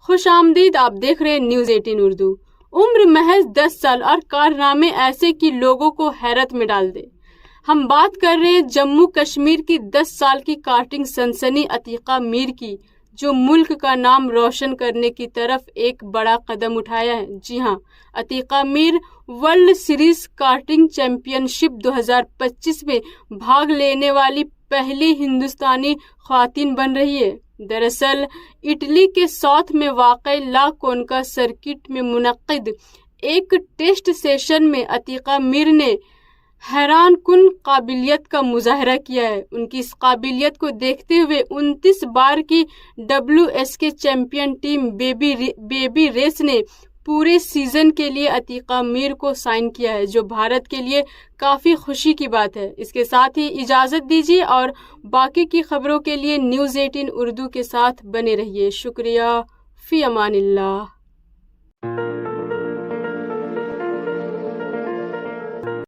خوش آمدید، آپ دیکھ رہے ہیں نیوز 18 اردو۔ عمر محض 10 سال اور کارنامے ایسے کہ لوگوں کو حیرت میں ڈال دے۔ ہم بات کر رہے ہیں جموں کشمیر کی 10 سال کی کارٹنگ سنسنی عتیقہ میر کی، جو ملک کا نام روشن کرنے کی طرف ایک بڑا قدم اٹھایا ہے۔ جی ہاں، عتیقہ میر ورلڈ سیریز کارٹنگ چیمپئن شپ 2025 میں بھاگ لینے والی پہلی ہندوستانی خواتین بن رہی ہے۔ دراصل اٹلی کے ساؤتھ میں واقع لا کونکا سرکٹ میں منعقد ایک ٹیسٹ سیشن میں عتیقہ میر نے حیران کن قابلیت کا مظاہرہ کیا ہے۔ ان کی اس قابلیت کو دیکھتے ہوئے 29 بار کی WSK champion team Baby Race نے پورے سیزن کے لیے عتیقہ میر کو سائن کیا ہے، جو بھارت کے لیے کافی خوشی کی بات ہے۔ اس کے ساتھ ہی اجازت دیجیے اور باقی کی خبروں کے لیے نیوز 18 اردو کے ساتھ بنے رہیے۔ شکریہ، فی امان اللہ۔